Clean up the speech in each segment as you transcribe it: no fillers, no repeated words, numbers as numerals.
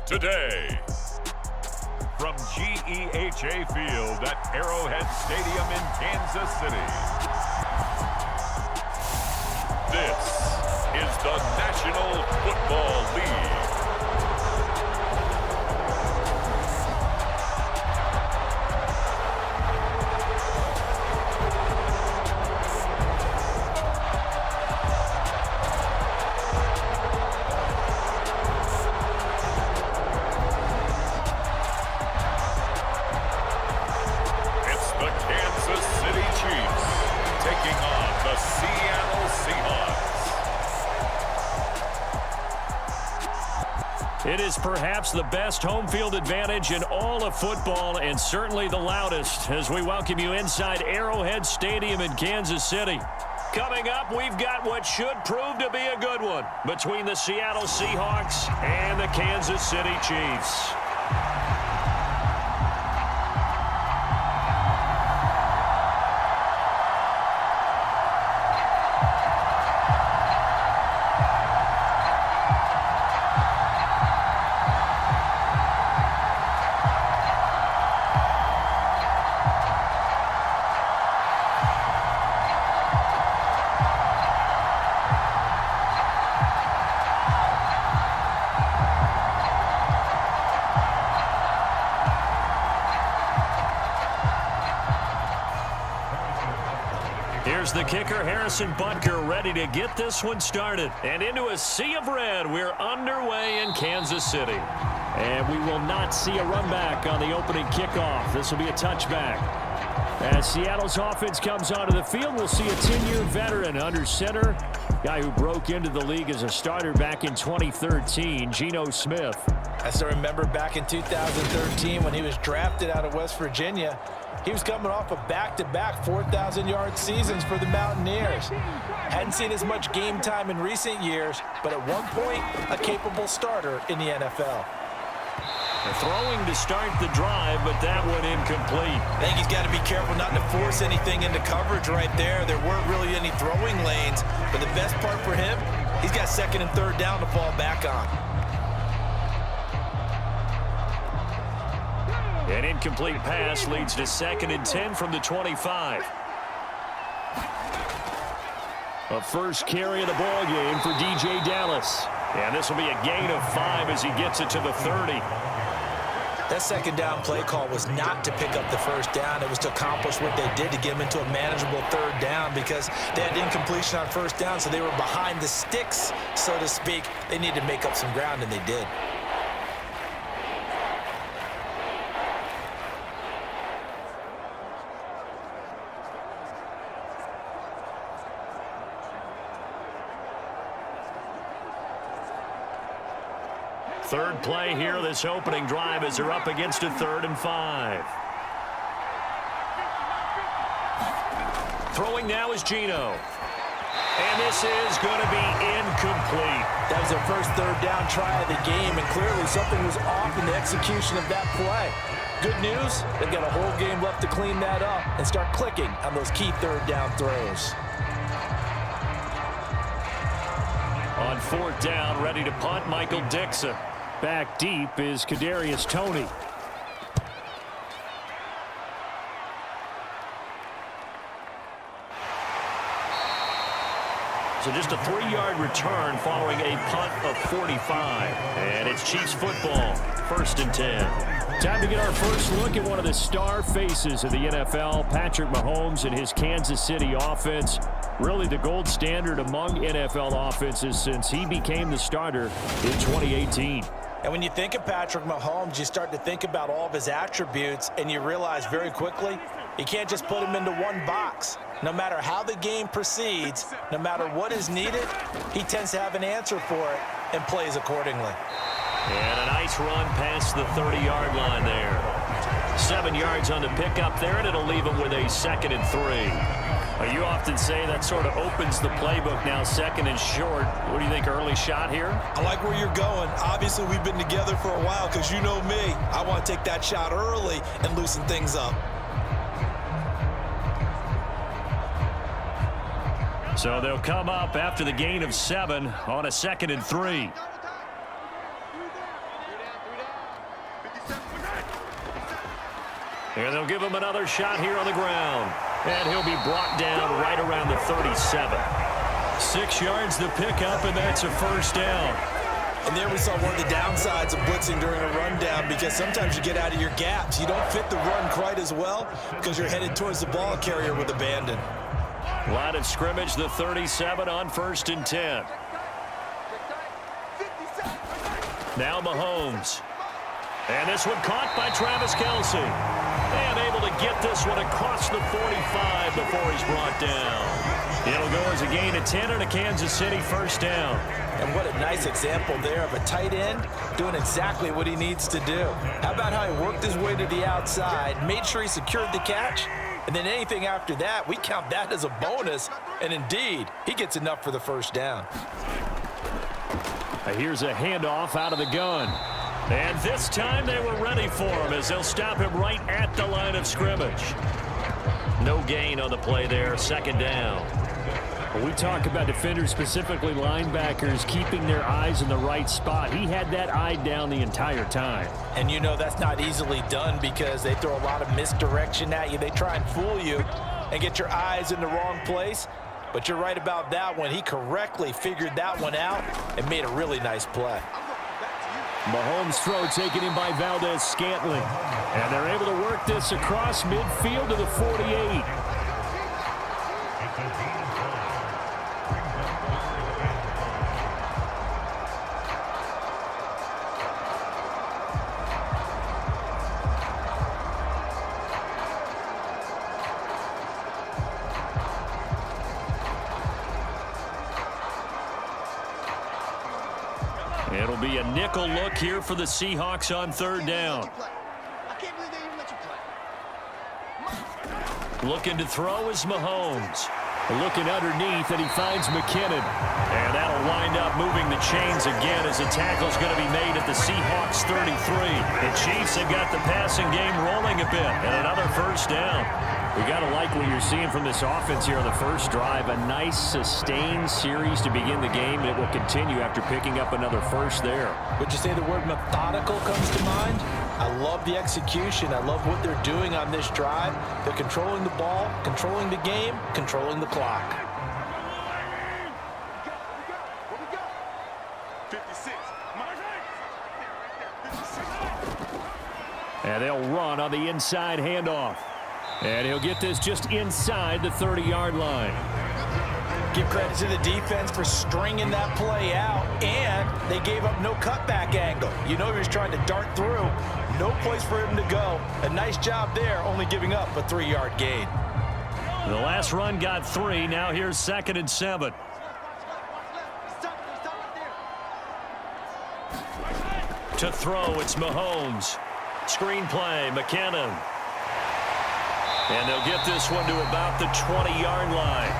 today. From GEHA Field at Arrowhead Stadium in Kansas City. This is the National Football League. It is perhaps the best home field advantage in all of football, and certainly the loudest, as we welcome you inside Arrowhead Stadium in Kansas City. Coming up, we've got what should prove to be a good one between the Seattle Seahawks and the Kansas City Chiefs. Here's the kicker, Harrison Butker, ready to get this one started. And into a sea of red, we're underway in Kansas City. And we will not see a run back on the opening kickoff. This will be a touchback. As Seattle's offense comes onto the field, we'll see a 10-year veteran under center. Guy who broke into the league as a starter back in 2013, Geno Smith. I still remember back in 2013 when he was drafted out of West Virginia. He was coming off of back-to-back 4,000-yard seasons for the Mountaineers. Hadn't seen as much game time in recent years, but at one point, a capable starter in the NFL. Throwing to start the drive, but that one incomplete. I think he's got to be careful not to force anything into coverage right there. There weren't really any throwing lanes, but the best part for him, he's got second and third down to fall back on. An incomplete pass leads to 2nd and 10 from the 25. A first carry of the ball game for DJ Dallas. And this will be a gain of 5 as he gets it to the 30. That second down play call was not to pick up the first down. It was to accomplish what they did to get them into a manageable third down because they had incompletion on first down, so they were behind the sticks, so to speak. They needed to make up some ground, and they did. Third play here, this opening drive as they're up against a 3rd and 5. Throwing now is Geno. And this is going to be incomplete. That was their first third down try of the game, and clearly something was off in the execution of that play. Good news, they've got a whole game left to clean that up and start clicking on those key third down throws. On 4th down, ready to punt, Michael Dixon. Back deep is Kadarius Toney. So just a 3-yard return following a punt of 45. And it's Chiefs football, 1st and 10. Time to get our first look at one of the star faces of the NFL, Patrick Mahomes and his Kansas City offense. Really the gold standard among NFL offenses since he became the starter in 2018. And when you think of Patrick Mahomes, you start to think about all of his attributes, and you realize very quickly you can't just put him into one box. No matter how the game proceeds, no matter what is needed, he tends to have an answer for it and plays accordingly. And a nice run past the 30-yard line there. 7 yards on the pickup there, and it'll leave him with a 2nd and 3. You often say that sort of opens the playbook now, 2nd and short. What do you think, early shot here? I like where you're going. Obviously, we've been together for a while because you know me. I want to take that shot early and loosen things up. So they'll come up after the gain of 7 on a 2nd and 3. And they'll give him another shot here on the ground. And he'll be brought down right around the 37. 6 yards the pickup, and that's a first down. And there we saw one of the downsides of blitzing during a rundown, because sometimes you get out of your gaps. You don't fit the run quite as well because you're headed towards the ball carrier with abandon. Line of scrimmage, the 37 on 1st and 10. Now Mahomes. And this one caught by Travis Kelce. And able to get this one across the 45 before he's brought down. It'll go as a gain of 10 and a Kansas City first down. And what a nice example there of a tight end doing exactly what he needs to do. How about how he worked his way to the outside, made sure he secured the catch, and then anything after that, we count that as a bonus. And indeed, he gets enough for the first down. Here's a handoff out of the gun. And this time they were ready for him as they'll stop him right at the line of scrimmage. No gain on the play there, second down. We talk about defenders, specifically linebackers, keeping their eyes in the right spot. He had that eye down the entire time. And you know that's not easily done because they throw a lot of misdirection at you. They try and fool you and get your eyes in the wrong place. But you're right about that one. He correctly figured that one out and made a really nice play. Mahomes' throw taken in by Valdez-Scantling. And they're able to work this across midfield to the 48. It'll be a nickel look here for the Seahawks on third down. Looking to throw is Mahomes. Looking underneath, and he finds McKinnon. And that'll wind up moving the chains again as the tackle's going to be made at the Seahawks 33. The Chiefs have got the passing game rolling a bit, and another first down. We got to like what you're seeing from this offense here on the first drive. A nice, sustained series to begin the game, and it will continue after picking up another first there. Would you say the word methodical comes to mind? I love the execution. I love what they're doing on this drive. They're controlling the ball, controlling the game, controlling the clock. 56. And they'll run on the inside handoff. And he'll get this just inside the 30-yard line. Give credit to the defense for stringing that play out, and they gave up no cutback angle. You know he was trying to dart through. No place for him to go. A nice job there, only giving up a 3-yard gain. The last run got 3. Now here's 2nd and 7. To throw, it's Mahomes. Screen play, McKinnon. And they'll get this one to about the 20-yard line.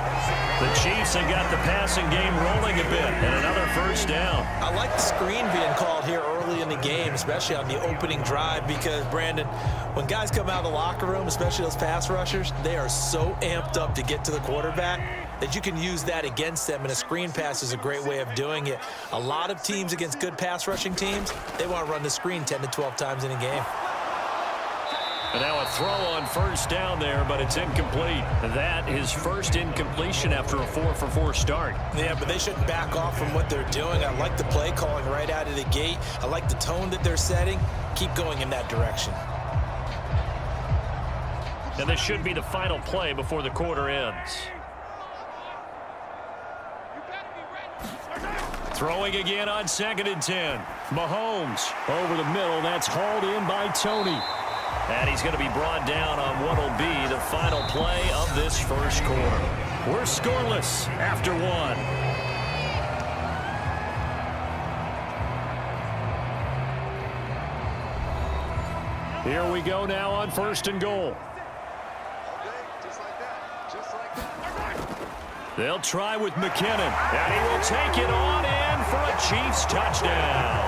The Chiefs have got the passing game rolling a bit, and another first down. I like the screen being called here early in the game, especially on the opening drive, because, Brandon, when guys come out of the locker room, especially those pass rushers, they are so amped up to get to the quarterback that you can use that against them, and a screen pass is a great way of doing it. A lot of teams against good pass rushing teams, they want to run the screen 10 to 12 times in a game. And now a throw on first down there, but it's incomplete. That is first incompletion after a 4-for-4 start. Yeah, but they shouldn't back off from what they're doing. I like the play calling right out of the gate. I like the tone that they're setting. Keep going in that direction. And this should be the final play before the quarter ends. Throwing again on 2nd and 10. Mahomes over the middle. That's hauled in by Tony. And he's going to be brought down on what will be the final play of this first quarter. We're scoreless after 1. Here we go now on 1st and goal. They'll try with McKinnon. And he will take it on in for a Chiefs touchdown.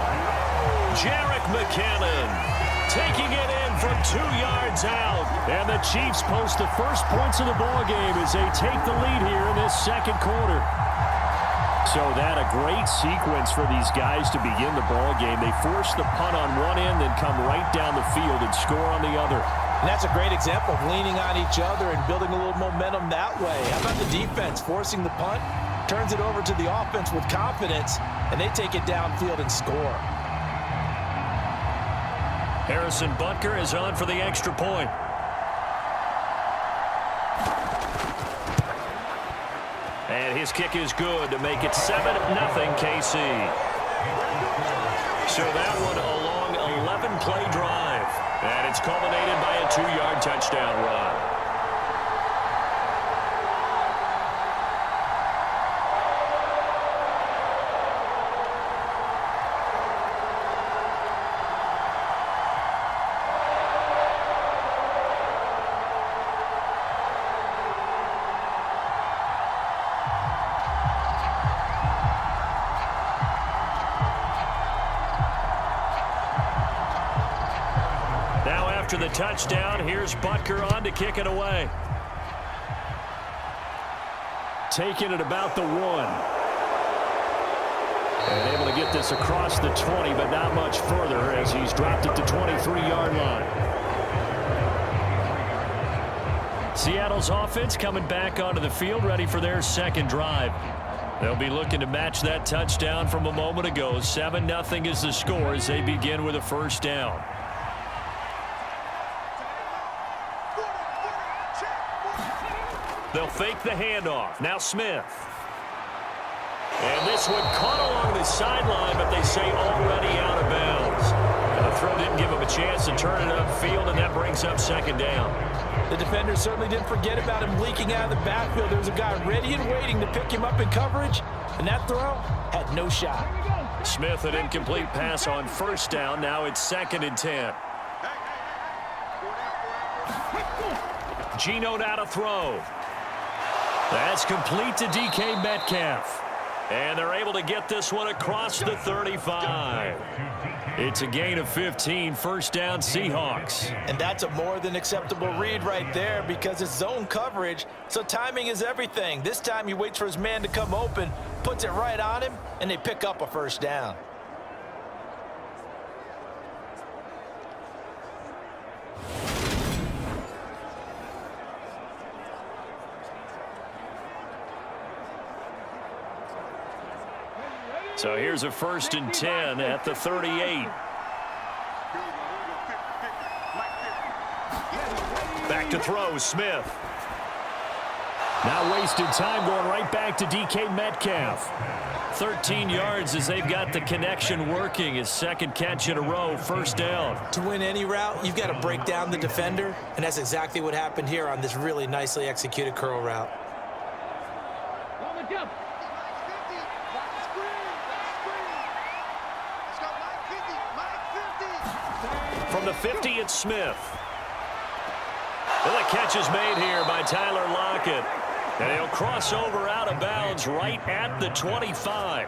Jerick McKinnon taking it in from 2 yards out. And the Chiefs post the first points of the ball game as they take the lead here in this second quarter. So that a great sequence for these guys to begin the ball game. They force the punt on one end, then come right down the field and score on the other. And that's a great example of leaning on each other and building a little momentum that way. How about the defense forcing the punt, turns it over to the offense with confidence, and they take it downfield and score. Harrison Butker is on for the extra point. And his kick is good to make it 7-0 KC. So that one a long 11-play drive. And it's culminated by a 2-yard touchdown run. After the touchdown, here's Butker on to kick it away. Taking it about the 1. And able to get this across the 20, but not much further as he's dropped it to 23-yard line. Seattle's offense coming back onto the field, ready for their second drive. They'll be looking to match that touchdown from a moment ago. 7-0 is the score as they begin with a first down. They'll fake the handoff. Now Smith. And this one caught along the sideline, but they say already out of bounds. And the throw didn't give him a chance to turn it upfield, and that brings up second down. The defender certainly didn't forget about him leaking out of the backfield. There was a guy ready and waiting to pick him up in coverage, and that throw had no shot. Smith, an incomplete pass on first down. Now it's 2nd and 10. Geno now to throw. That's complete to DK Metcalf. And they're able to get this one across the 35. It's a gain of 15, first down Seahawks. And that's a more than acceptable read right there because it's zone coverage, so timing is everything. This time he waits for his man to come open, puts it right on him, and they pick up a first down. So here's a 1st and 10 at the 38. Back to throw, Smith. Now wasted time going right back to DK Metcalf. 13 yards as they've got the connection working. His second catch in a row, first down. To win any route, you've got to break down the defender, and that's exactly what happened here on this really nicely executed curl route. From the 50, it's Smith. Well, the catch is made here by Tyler Lockett. And he'll cross over out of bounds right at the 25.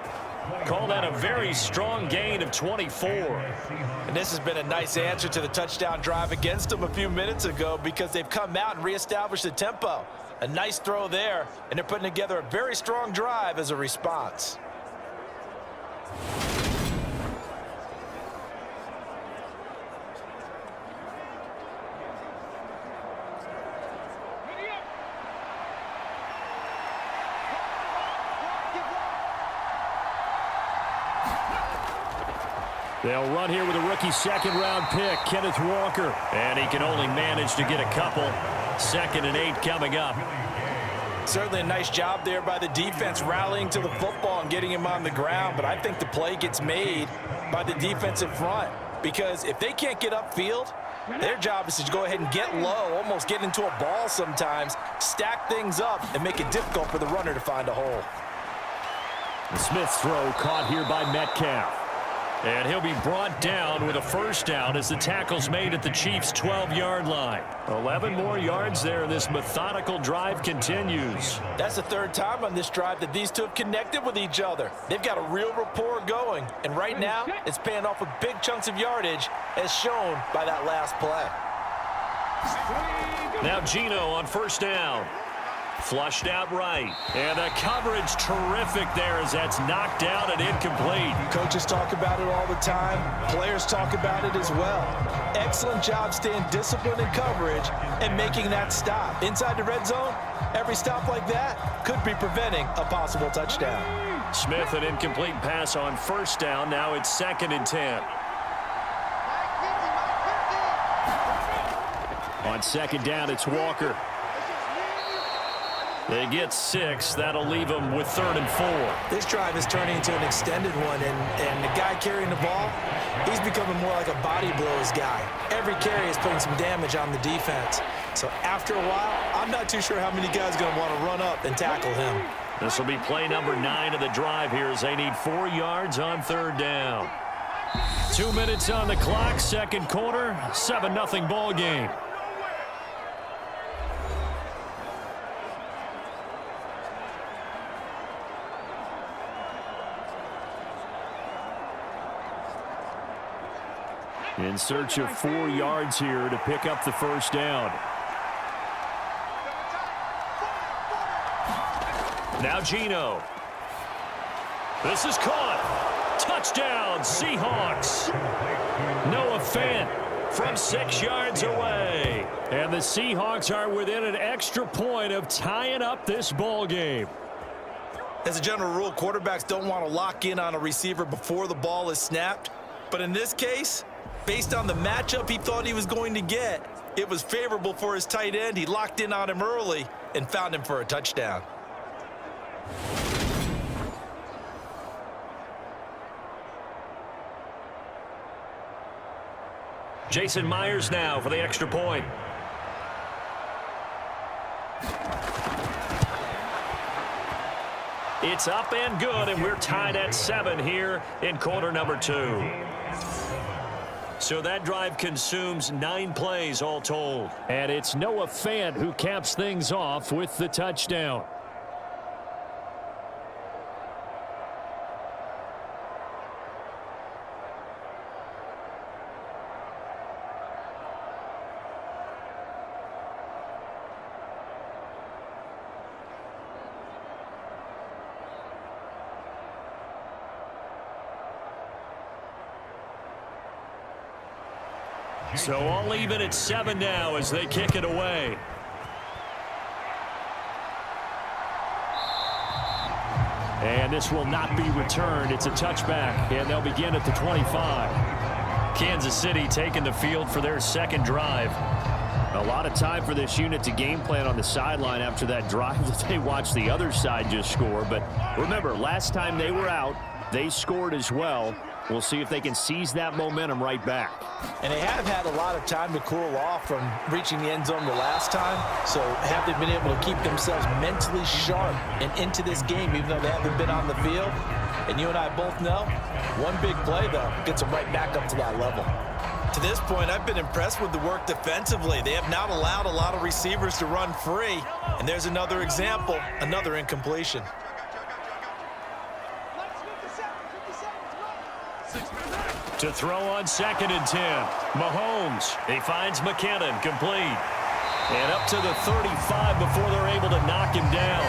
Call that a very strong gain of 24. And this has been a nice answer to the touchdown drive against them a few minutes ago because they've come out and reestablished the tempo. A nice throw there, and they're putting together a very strong drive as a response. They'll run here with a rookie second-round pick, Kenneth Walker. And he can only manage to get a couple. 2nd and 8 coming up. Certainly a nice job there by the defense rallying to the football and getting him on the ground. But I think the play gets made by the defensive front. Because if they can't get upfield, their job is to go ahead and get low, almost get into a ball sometimes, stack things up, and make it difficult for the runner to find a hole. The Smith throw caught here by Metcalf. And he'll be brought down with a first down as the tackle's made at the Chiefs' 12-yard line. 11 more yards there. This methodical drive continues. That's the 3rd time on this drive that these two have connected with each other. They've got a real rapport going. And right now, it's paying off with big chunks of yardage as shown by that last play. Now Geno on first down. Flushed out right. And the coverage terrific there as that's knocked out and incomplete. Coaches talk about it all the time. Players talk about it as well. Excellent job staying disciplined in coverage and making that stop. Inside the red zone, every stop like that could be preventing a possible touchdown. Smith, an incomplete pass on first down. Now it's 2nd and 10. On 2nd down, it's Walker. They get 6. That'll leave them with 3rd and 4. This drive is turning into an extended one, and the guy carrying the ball, he's becoming more like a body blows guy. Every carry is putting some damage on the defense. So after a while, I'm not too sure how many guys are going to want to run up and tackle him. This will be play number 9 of the drive here as they need 4 yards on 3rd down. 2 minutes on the clock, 2nd quarter, 7-0 ball game. In search of 4 yards here to pick up the first down. Now Geno. This is caught. Touchdown, Seahawks. Noah Fant from 6 yards away. And the Seahawks are within an extra point of tying up this ball game. As a general rule, quarterbacks don't want to lock in on a receiver before the ball is snapped. But in this case, based on the matchup he thought he was going to get, it was favorable for his tight end. He locked in on him early and found him for a touchdown. Jason Myers now for the extra point. It's up and good, and we're tied at 7 here in quarter number 2. So that drive consumes 9 plays all told. And it's Noah Fant who caps things off with the touchdown. So I'll leave it at 7 now as they kick it away. And this will not be returned. It's a touchback, and they'll begin at the 25. Kansas City taking the field for their 2nd drive. A lot of time for this unit to game plan on the sideline after that drive that they watched the other side just score. But remember, last time they were out, they scored as well. We'll see if they can seize that momentum right back. And they have had a lot of time to cool off from reaching the end zone the last time. So have they been able to keep themselves mentally sharp and into this game, even though they haven't been on the field? And you and I both know, one big play, though, gets them right back up to that level. To this point, I've been impressed with the work defensively. They have not allowed a lot of receivers to run free. And there's another example, another incompletion. To throw on 2nd and 10. Mahomes. He finds McKinnon complete. And up to the 35 before they're able to knock him down.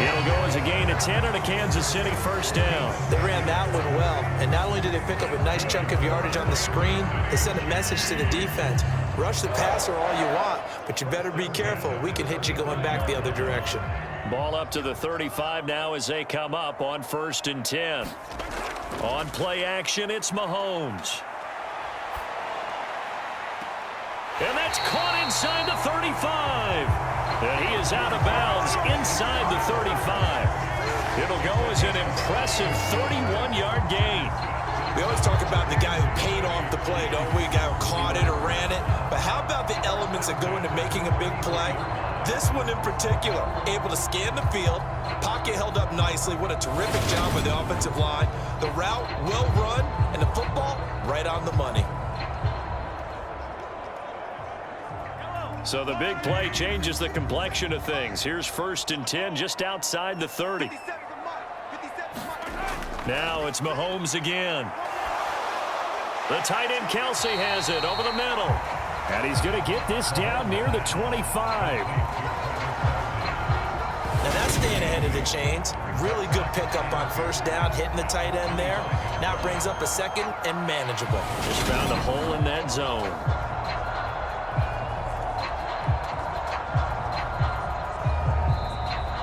It'll go as a gain of 10 and a Kansas City first down. They ran that one well. And not only did they pick up a nice chunk of yardage on the screen, they sent a message to the defense. Rush the passer all you want, but you better be careful. We can hit you going back the other direction. Ball up to the 35 now as they come up on 1st and 10. On play action, it's Mahomes. And that's caught inside the 35. And he is out of bounds inside the 35. It'll go as an impressive 31-yard gain. We always talk about the guy who paid off the play, don't we? The guy who caught it or ran it. But how about the elements that go into making a big play? This one in particular, able to scan the field, pocket held up nicely. What a terrific job with the offensive line. The route well run, and the football right on the money. So the big play changes the complexion of things. Here's 1st and 10 just outside the 30. Now it's Mahomes again. The tight end Kelsey has it over the middle. And he's going to get this down near the 25. the chains. Really good pickup on first down, hitting the tight end there. Now brings up a second and manageable. Just found a hole in that zone.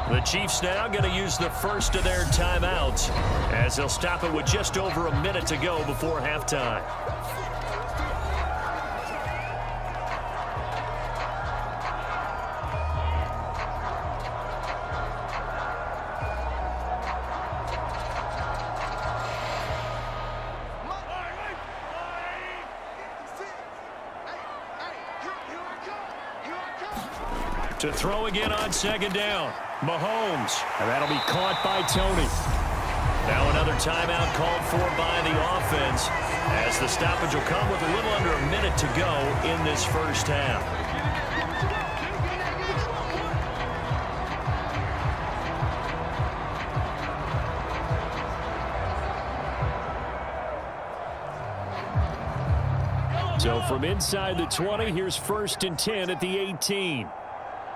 The Chiefs now going to use the first of their timeouts as they'll stop it with just over a minute to go before halftime. To throw again on second down. Mahomes. And that'll be caught by Tony. Now another timeout called for by the offense as the stoppage will come with a little under a minute to go in this first half. So from inside the 20, here's 1st and 10 at the 18.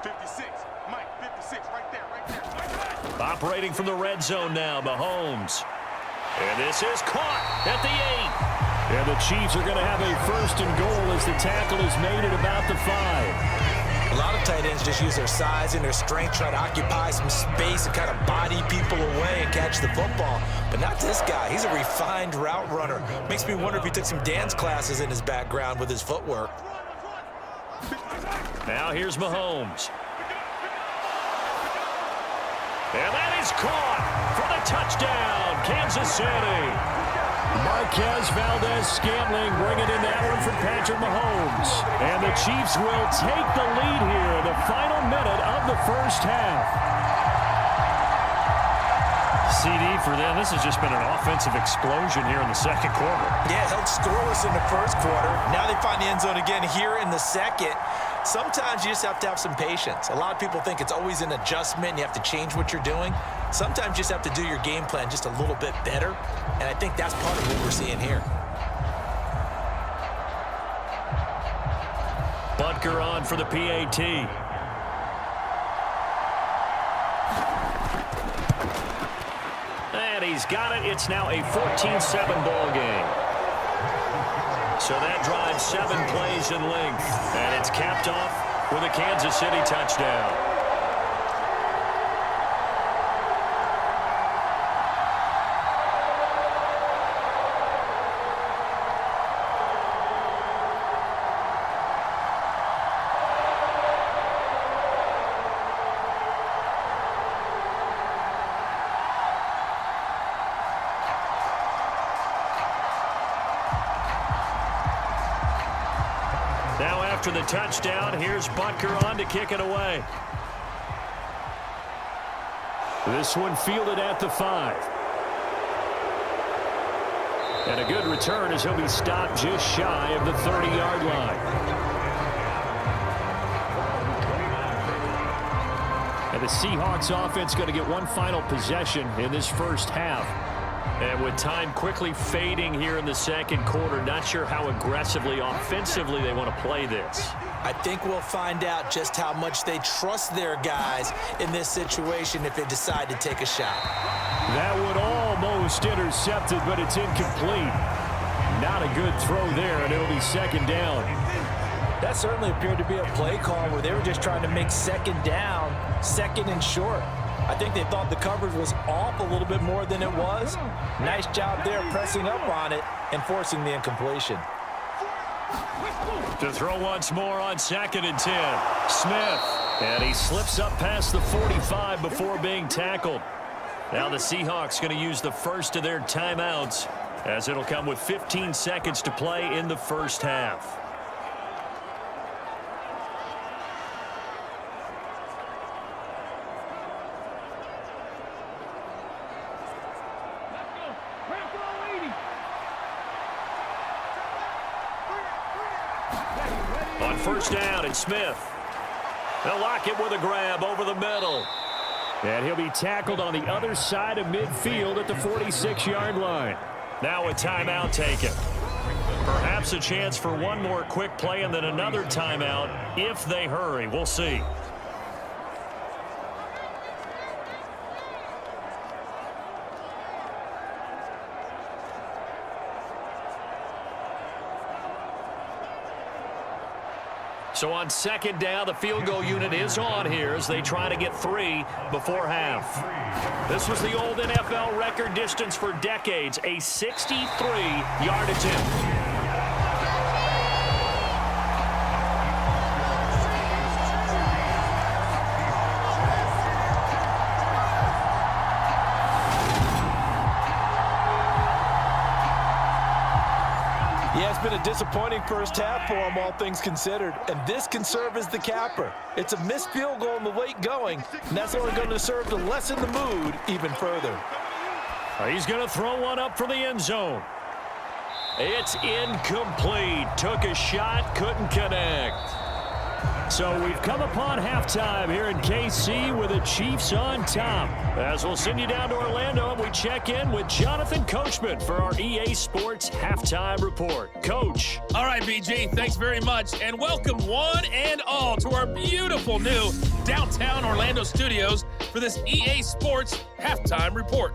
56, Mike, 56, right there. Operating from the red zone now, Mahomes. And this is caught at the 8. And the Chiefs are going to have a 1st and goal as the tackle is made at about the 5. A lot of tight ends just use their size and their strength, try to occupy some space and kind of body people away and catch the football. But not this guy. He's a refined route runner. Makes me wonder if he took some dance classes in his background with his footwork. Now here's Mahomes. And that is caught for the touchdown, Kansas City. Marquez Valdez-Scantling bringing in that one from Patrick Mahomes. And the Chiefs will take the lead here in the final minute of the first half. CD for them, this has just been an offensive explosion here in the second quarter. Yeah, held scoreless in the first quarter. Now they find the end zone again here in the second. Sometimes you just have to have some patience. A lot of people think it's always an adjustment. You have to change what you're doing. Sometimes you just have to do your game plan just a little bit better. And I think that's part of what we're seeing here. Butker on for the PAT. And he's got it. It's now a 14-7 ball game. So that drives 7 plays in length. And it's capped off with a Kansas City touchdown. After the touchdown, here's Butker on to kick it away. This one fielded at the 5. And a good return as he'll be stopped just shy of the 30-yard line. And the Seahawks offense going to get one final possession in this first half. And with time quickly fading here in the second quarter, not sure how aggressively, offensively they want to play this. I think we'll find out just how much they trust their guys in this situation if they decide to take a shot. That would almost intercept it, but it's incomplete. Not a good throw there, and it'll be second down. That certainly appeared to be a play call where they were just trying to make second down, second and short. I think they thought the coverage was off a little bit more than it was. Nice job there pressing up on it and forcing the incompletion. To throw once more on 2nd and 10. Smith. And he slips up past the 45 before being tackled. Now the Seahawks going to use the first of their timeouts as it'll come with 15 seconds to play in the first half. On first down, it's Smith. They'll lock it with a grab over the middle. And he'll be tackled on the other side of midfield at the 46-yard line. Now a timeout taken. Perhaps a chance for one more quick play and then another timeout if they hurry. We'll see. So on second down, the field goal unit is on here as they try to get 3 before half. This was the old NFL record distance for decades, a 63-yard attempt. Yeah, it's been a disappointing first half for him, all things considered. And this can serve as the capper. It's a missed field goal in the late going, and that's only going to serve to lessen the mood even further. He's going to throw one up for the end zone. It's incomplete. Took a shot, couldn't connect. So we've come upon halftime here in KC with the Chiefs on top. As we'll send you down to Orlando, and we check in with Jonathan Coachman for our EA Sports Halftime Report. Coach. All right, BG, thanks very much. And welcome one and all to our beautiful new downtown Orlando studios for this EA Sports Halftime Report.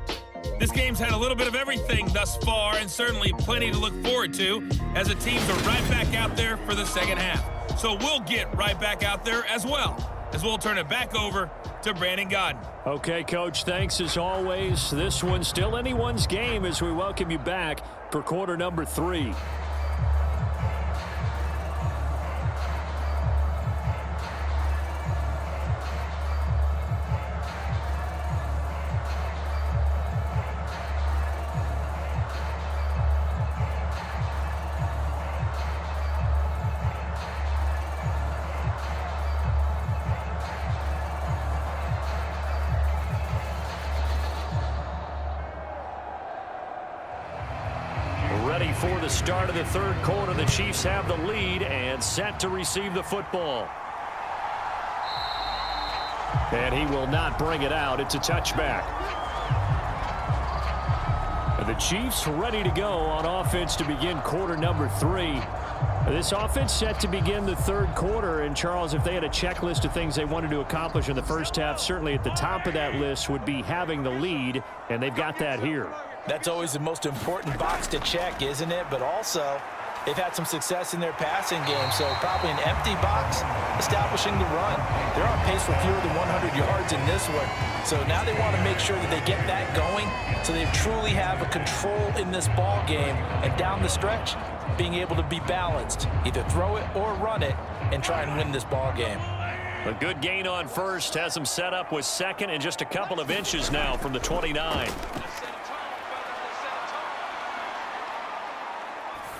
This game's had a little bit of everything thus far, and certainly plenty to look forward to as the teams are right back out there for the second half. So we'll get right back out there as well, as we'll turn it back over to Brandon Godden. Okay, Coach, thanks as always. This one's still anyone's game as we welcome you back for quarter number 3. Ready for the start of the third quarter. The Chiefs have the lead and set to receive the football. And he will not bring it out. It's a touchback. And the Chiefs ready to go on offense to begin quarter number 3. This offense set to begin the third quarter. And, Charles, if they had a checklist of things they wanted to accomplish in the first half, certainly at the top of that list would be having the lead, and they've got that here. That's always the most important box to check, isn't it? But also, they've had some success in their passing game, so probably an empty box establishing the run. They're on pace for fewer than 100 yards in this one. So now they want to make sure that they get that going so they truly have a control in this ball game. And down the stretch, being able to be balanced, either throw it or run it, and try and win this ball game. A good gain on first has them set up with second and just a couple of inches now from the 29.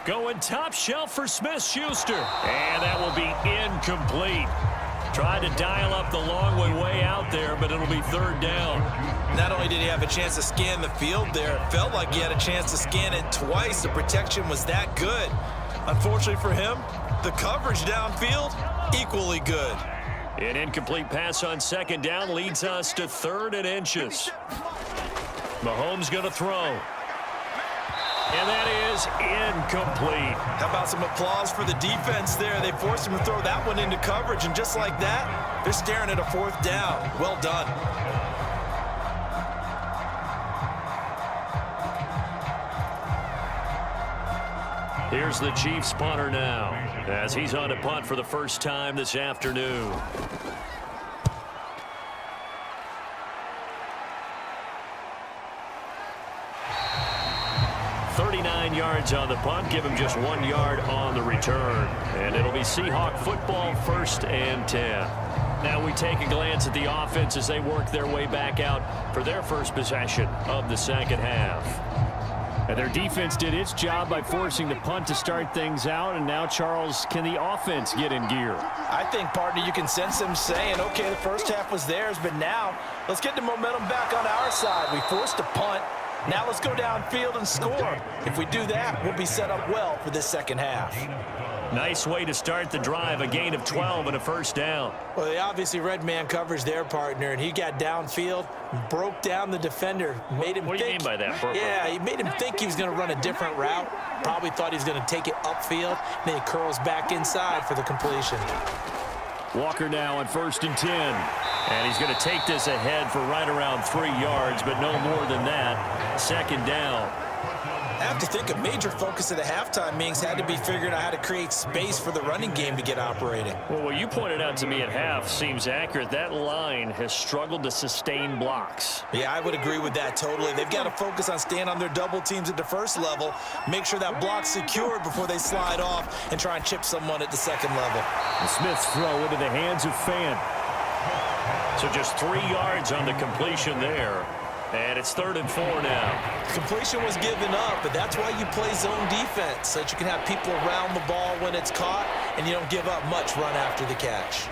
Going top shelf for Smith-Schuster. And that will be incomplete. Tried to dial up the long one way out there, but it'll be third down. Not only did he have a chance to scan the field there, it felt like he had a chance to scan it twice. The protection was that good. Unfortunately for him, the coverage downfield, equally good. An incomplete pass on second down leads us to 3rd and inches. Mahomes going to throw. And that is incomplete. How about some applause for the defense there? They forced him to throw that one into coverage, and just like that, they're staring at a 4th down. Well done. Here's the Chiefs punter now, as he's on to punt for the first time this afternoon. 39 yards on the punt, give him just 1 yard on the return. And it'll be Seahawk football, 1st and 10. Now we take a glance at the offense as they work their way back out for their first possession of the second half. And their defense did its job by forcing the punt to start things out. And now, Charles, can the offense get in gear? I think, partner, you can sense them saying, okay, the first half was theirs, but now let's get the momentum back on our side. We forced a punt. Now let's go downfield and score. If we do that, we'll be set up well for this second half. Nice way to start the drive, a gain of 12 and a 1st down. Well, they obviously read man coverage their partner, and he got downfield, broke down the defender, made him think. What do you mean by that, Burke? Yeah, he made him think he was going to run a different route. Probably thought he was going to take it upfield, then he curls back inside for the completion. Walker now on 1st and 10. And he's going to take this ahead for right around 3 yards, but no more than that. 2nd down. I have to think a major focus of the halftime meetings had to be figuring out how to create space for the running game to get operating. Well, what you pointed out to me at half seems accurate. That line has struggled to sustain blocks. Yeah, I would agree with that totally. They've got to focus on staying on their double teams at the first level, make sure that block's secured before they slide off and try and chip someone at the second level. The Smith's throw into the hands of Fan. So just 3 yards on the completion there. And it's 3rd and 4 now. Completion was given up, but that's why you play zone defense, so that you can have people around the ball when it's caught, and you don't give up much run after the catch.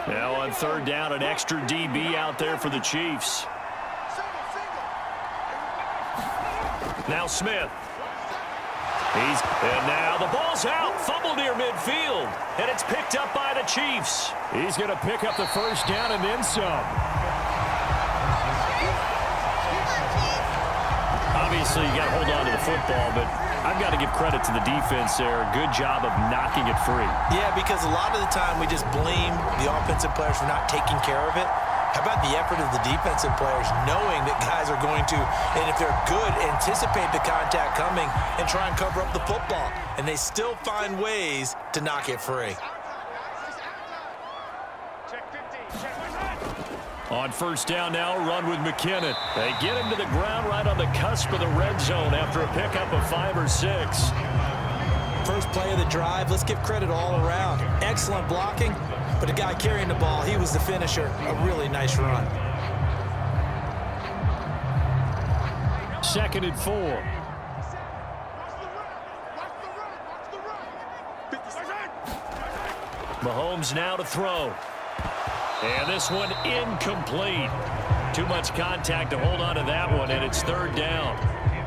Now on 3rd down, an extra DB out there for the Chiefs. Now Smith. And now the ball's out. Fumble near midfield. And it's picked up by the Chiefs. He's going to pick up the first down and then some. Obviously, you got to hold on to the football, but I've got to give credit to the defense there. Good job of knocking it free. Yeah, because a lot of the time we just blame the offensive players for not taking care of it. How about the effort of the defensive players knowing that guys are going to, and if they're good, anticipate the contact coming and try and cover up the football. And they still find ways to knock it free. On 1st down now, run with McKinnon. They get him to the ground right on the cusp of the red zone after a pickup of 5 or 6. First play of the drive, let's give credit all around. Excellent blocking, but the guy carrying the ball, he was the finisher. A really nice run. 2nd and 4. Mahomes now to throw. And this one incomplete. Too much contact to hold on to that one, and it's 3rd down.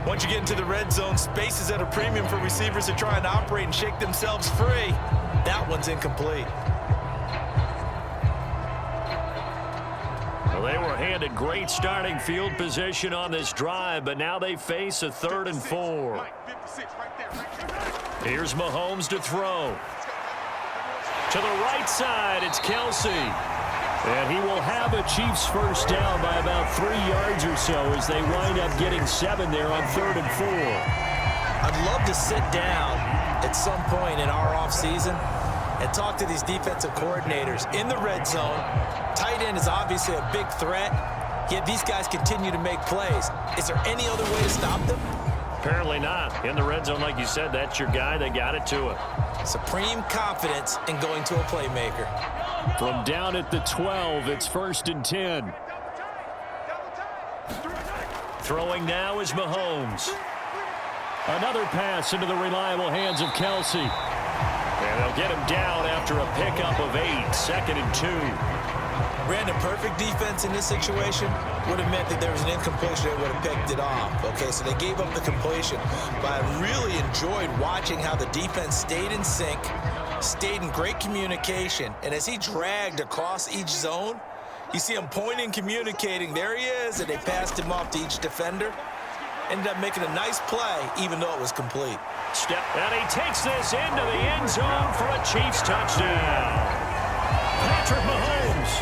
Once you get into the red zone, space is at a premium for receivers to try and operate and shake themselves free. That one's incomplete. Well, they were handed great starting field position on this drive, but now they face a 3rd and 4. Here's Mahomes to throw. To the right side, it's Kelsey. And he will have a Chiefs first down by about 3 yards or so as they wind up getting 7 there on 3rd and 4. I'd love to sit down at some point in our offseason and talk to these defensive coordinators in the red zone. Tight end is obviously a big threat, yet these guys continue to make plays. Is there any other way to stop them? Apparently not. In the red zone, like you said, that's your guy. They got it to him. Supreme confidence in going to a playmaker. From down at the 12, it's 1st and 10. Throwing now is Mahomes. Another pass into the reliable hands of Kelsey. And they'll get him down after a pickup of 8, 2nd and 2. Brandon, perfect defense in this situation would have meant that there was an incompletion. They would have picked it off. Okay, so they gave up the completion. But I really enjoyed watching how the defense stayed in sync, stayed in great communication. And as he dragged across each zone, you see him pointing, communicating. There he is, and they passed him off to each defender. Ended up making a nice play, even though it was complete. Step, and he takes this into the end zone for a Chiefs touchdown. Patrick Mahomes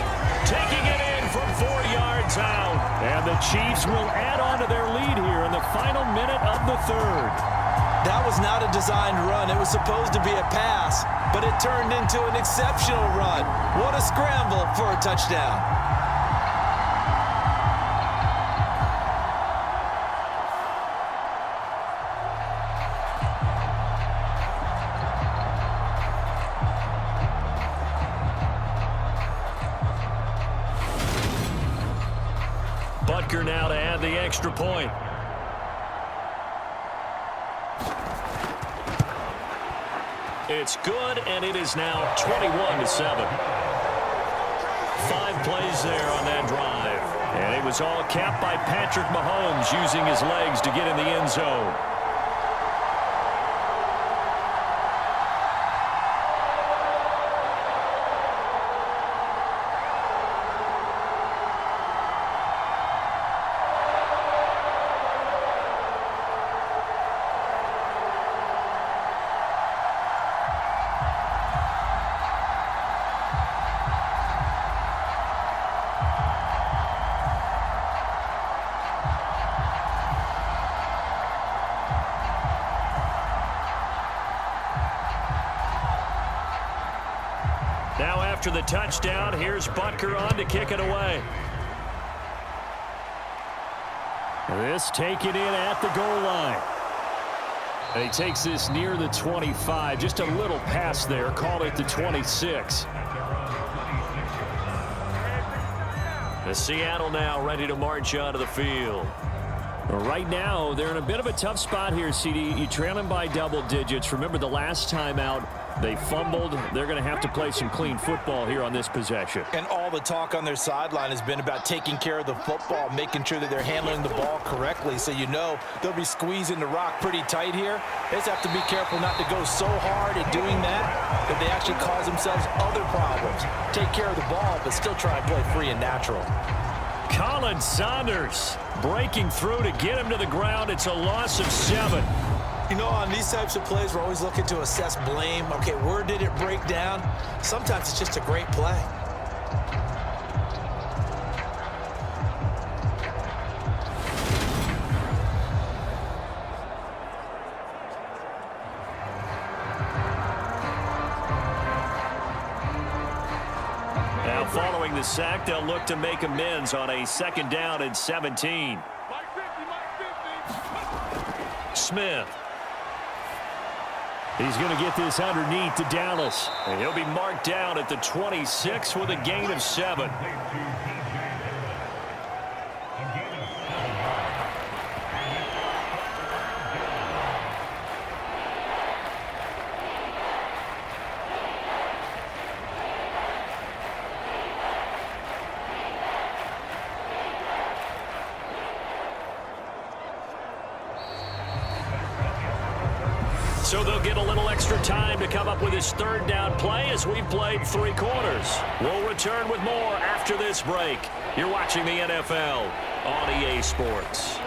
taking it in from 4 yards out. And the Chiefs will add on to their lead here in the final minute of the 3rd. That was not a designed run. It was supposed to be a pass, but it turned into an exceptional run. What a scramble for a touchdown. Butker now to add the extra point. It's good, and it is now 21-7. 5 plays there on that drive. And it was all capped by Patrick Mahomes using his legs to get in the end zone. Now after the touchdown, here's Butker on to kick it away. This taken in at the goal line. And he takes this near the 25. Just a little pass there. Call it the 26. The Seattle now ready to march onto the field. Right now, they're in a bit of a tough spot here, CD. You trail them by double digits. Remember the last time out, they fumbled. They're going to have to play some clean football here on this possession. And all the talk on their sideline has been about taking care of the football, making sure that they're handling the ball correctly. So you know they'll be squeezing the rock pretty tight here. They just have to be careful not to go so hard at doing that they actually cause themselves other problems. Take care of the ball, but still try and play free and natural. Colin Saunders breaking through to get him to the ground. It's a loss of 7. You know, on these types of plays, we're always looking to assess blame. Okay, where did it break down? Sometimes it's just a great play. Now following the sack, they'll look to make amends on a 2nd down and 17. Smith. He's going to get this underneath to Dallas. And he'll be marked down at the 26 with a gain of 7. So they'll get a little extra time to come up with his 3rd down play as we've played 3 quarters. We'll return with more after this break. You're watching the NFL on EA Sports.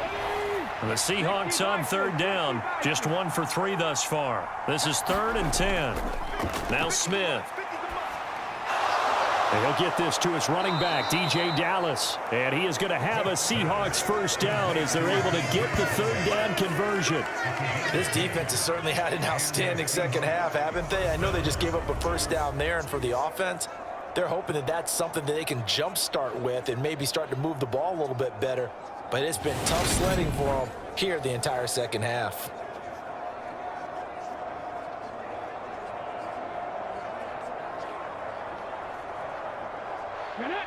The Seahawks on 3rd down, just 1 for 3 thus far. This is 3rd and 10. Now Smith. And he'll get this to his running back, DJ Dallas. And he is going to have a Seahawks 1st down as they're able to get the 3rd down conversion. This defense has certainly had an outstanding second half, haven't they? I know they just gave up a 1st down there, and for the offense, they're hoping that that's something that they can jumpstart with and maybe start to move the ball a little bit better. But it's been tough sledding for them here the entire second half.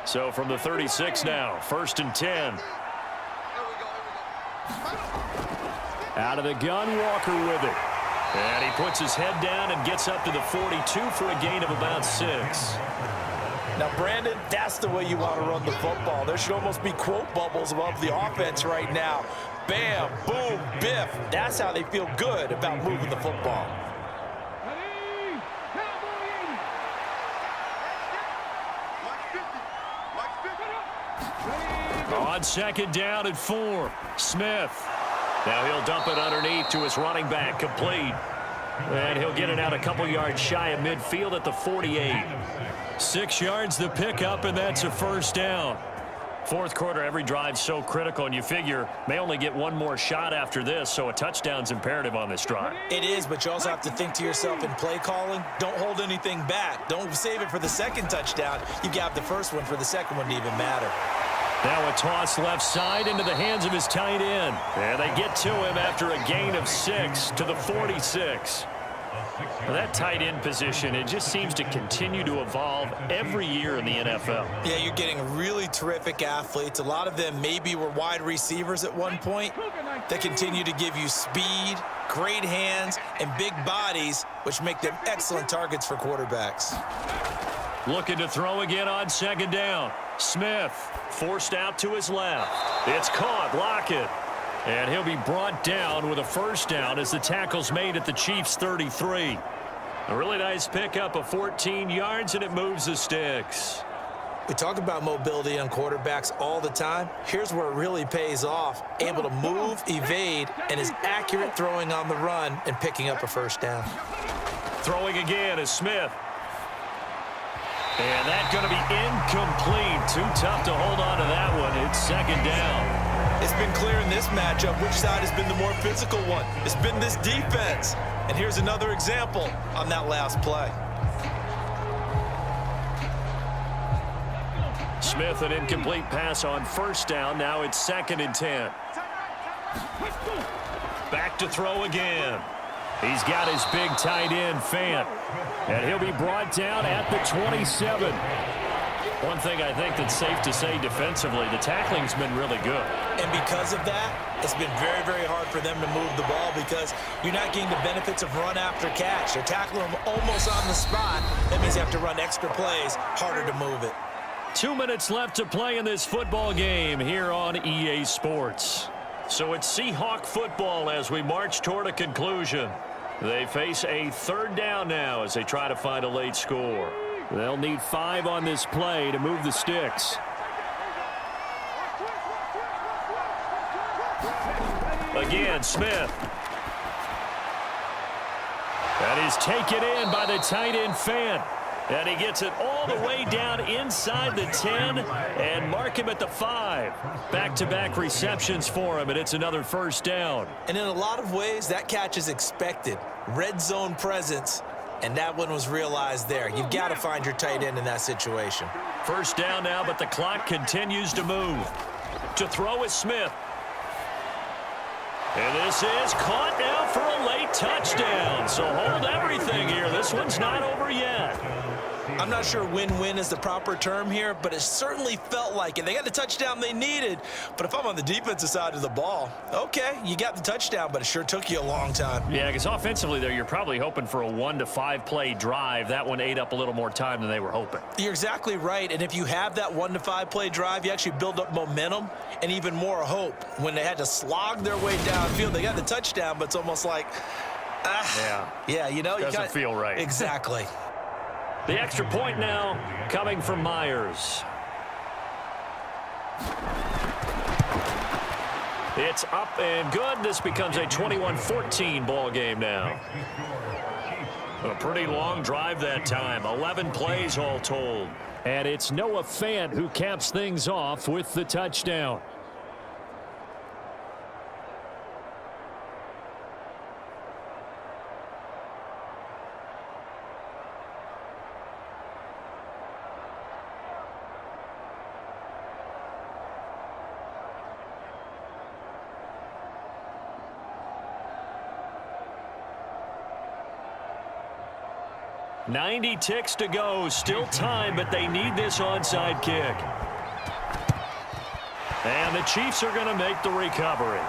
So from the 36 now, 1st and 10. Out of the gun, Walker with it. And he puts his head down and gets up to the 42 for a gain of about 6. Now, Brandon, that's the way you want to run the football. There should almost be quote bubbles above the offense right now. Bam, boom, biff. That's how they feel good about moving the football. On 2nd down and 4, Smith. Now he'll dump it underneath to his running back, complete. And he'll get it out a couple yards shy of midfield at the 48. 6 yards the pickup, and that's a 1st down. 4th quarter, every drive's so critical, and you figure may only get 1 more shot after this, so a touchdown's imperative on this drive. It is, but you also have to think to yourself in play calling, don't hold anything back. Don't save it for the 2nd touchdown. You got the 1st one for the 2nd one to even matter. Now a toss left side into the hands of his tight end. And they get to him after a gain of 6 to the 46. Well, that tight end position, it just seems to continue to evolve every year in the NFL. Yeah, you're getting really terrific athletes. A lot of them maybe were wide receivers at one point. They continue to give you speed, great hands, and big bodies, which make them excellent targets for quarterbacks. Looking to throw again on 2nd down. Smith forced out to his left. It's caught. Lockett. And he'll be brought down with a 1st down as the tackle's made at the Chiefs' 33. A really nice pickup of 14 yards, and it moves the sticks. We talk about mobility on quarterbacks all the time. Here's where it really pays off. Able to move, evade, and is accurate throwing on the run and picking up a 1st down. Throwing again is Smith. And that's going to be incomplete. Too tough to hold on to that one. It's 2nd down. It's been clear in this matchup which side has been the more physical one. It's been this defense. And here's another example on that last play. Smith, an incomplete pass on first down. Now it's 2nd and 10. Back to throw again. He's got his big tight end, Fant. And he'll be brought down at the 27. One thing I think that's safe to say defensively, the tackling's been really good. And because of that, it's been very, very hard for them to move the ball because you're not getting the benefits of run after catch. They're tackling them almost on the spot. That means you have to run extra plays, harder to move it. 2 minutes left to play in this football game here on EA Sports. So it's Seahawk football as we march toward a conclusion. They face a 3rd down now as they try to find a late score. They'll need 5 on this play to move the sticks. Again, Smith. That is taken in by the tight end, Fant. And he gets it all the way down inside the 10 and mark him at the 5. Back-to-back receptions for him, and it's another 1st down. And in a lot of ways, that catch is expected. Red zone presence, and that one was realized there. You've got to find your tight end in that situation. 1st down now, but the clock continues to move. To throw is Smith. And this is caught now for a late touchdown. So hold everything here. This one's not over yet. I'm not sure win-win is the proper term here, but it certainly felt like it. They got the touchdown they needed, but if I'm on the defensive side of the ball, okay, you got the touchdown, but it sure took you a long time. Yeah, because offensively there, you're probably hoping for a 1 to 5 play drive. That one ate up a little more time than they were hoping. You're exactly right, and if you have that 1 to 5 play drive, you actually build up momentum and even more hope. When they had to slog their way downfield, they got the touchdown, but it's almost like, yeah, you know, doesn't feel right. Exactly. The extra point now coming from Myers. It's up and good. This becomes a 21-14 ball game now. A pretty long drive that time. 11 plays all told. And it's Noah Fant who caps things off with the touchdown. .90 ticks to go. Still time, but they need this onside kick. And the Chiefs are going to make the recovery.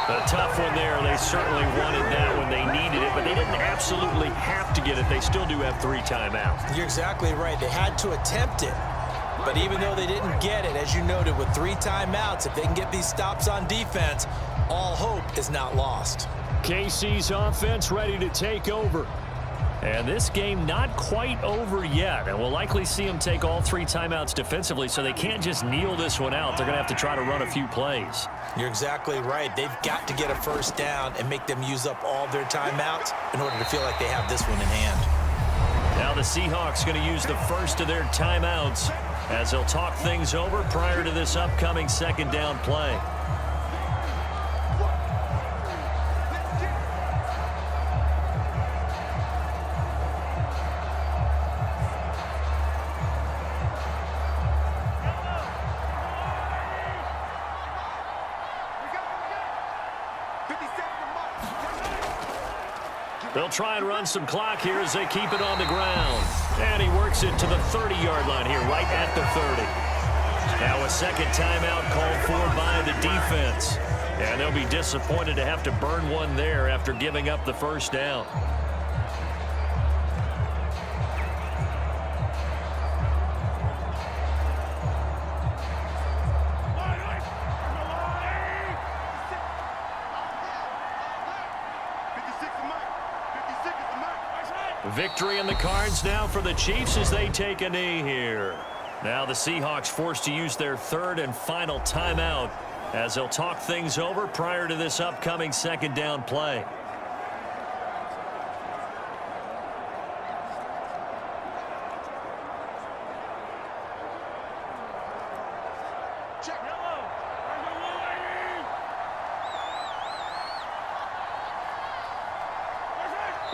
A tough one there. They certainly wanted that when they needed it, but they didn't absolutely have to get it. They still do have 3 timeouts. You're exactly right. They had to attempt it. But even though they didn't get it, as you noted, with 3 timeouts, if they can get these stops on defense, all hope is not lost. KC's offense ready to take over. And this game not quite over yet. And we'll likely see them take all 3 timeouts defensively, so they can't just kneel this one out. They're going to have to try to run a few plays. You're exactly right. They've got to get a 1st down and make them use up all their timeouts in order to feel like they have this one in hand. Now the Seahawks going to use the first of their timeouts as they'll talk things over prior to this upcoming 2nd down play. They'll try and run some clock here as they keep it on the ground. And he works it to the 30-yard line here, right at the 30. Now a 2nd timeout called for by the defense. And they'll be disappointed to have to burn one there after giving up the 1st down. Victory in the cards now for the Chiefs as they take a knee here. Now the Seahawks forced to use their 3rd and final timeout as they'll talk things over prior to this upcoming 2nd down play.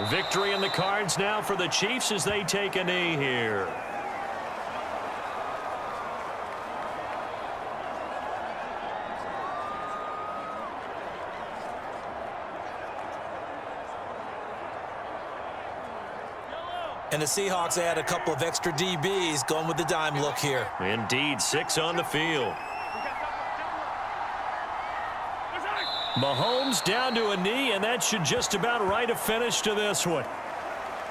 Victory in the cards now for the Chiefs as they take a knee here. And the Seahawks add a couple of extra DBs going with the dime look here. Indeed, 6 on the field. Mahomes down to a knee, and that should just about write a finish to this one.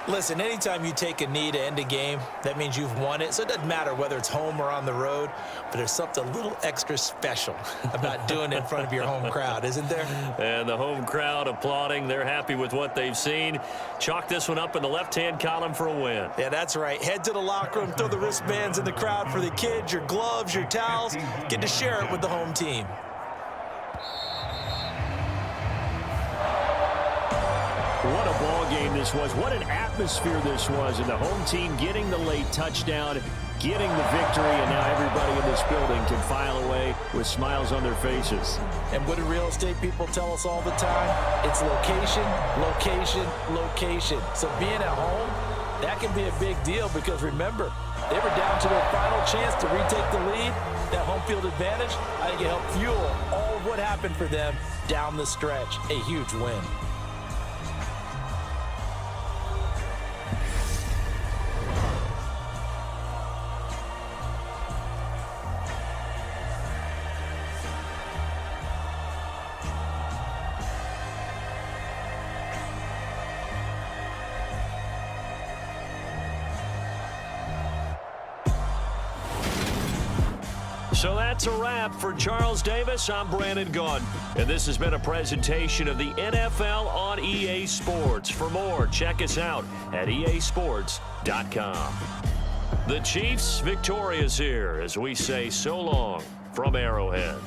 Listen, anytime you take a knee to end a game, that means you've won it. So it doesn't matter whether it's home or on the road, but there's something a little extra special about doing it in front of your home crowd, isn't there? And the home crowd applauding. They're happy with what they've seen. Chalk this one up in the left-hand column for a win. Yeah, that's right. Head to the locker room, throw the wristbands in the crowd for the kids, your gloves, your towels. Get to share it with the home team. What a ball game this was. What an atmosphere this was. And the home team getting the late touchdown, getting the victory, and now everybody in this building can file away with smiles on their faces. And what do real estate people tell us all the time? It's location, location, location. So being at home, that can be a big deal because remember, they were down to their final chance to retake the lead. That home field advantage, I think it helped fuel all of what happened for them down the stretch. A huge win. So that's a wrap. For Charles Davis, I'm Brandon Gaudin. And this has been a presentation of the NFL on EA Sports. For more, check us out at easports.com. The Chiefs victorious here as we say so long from Arrowhead.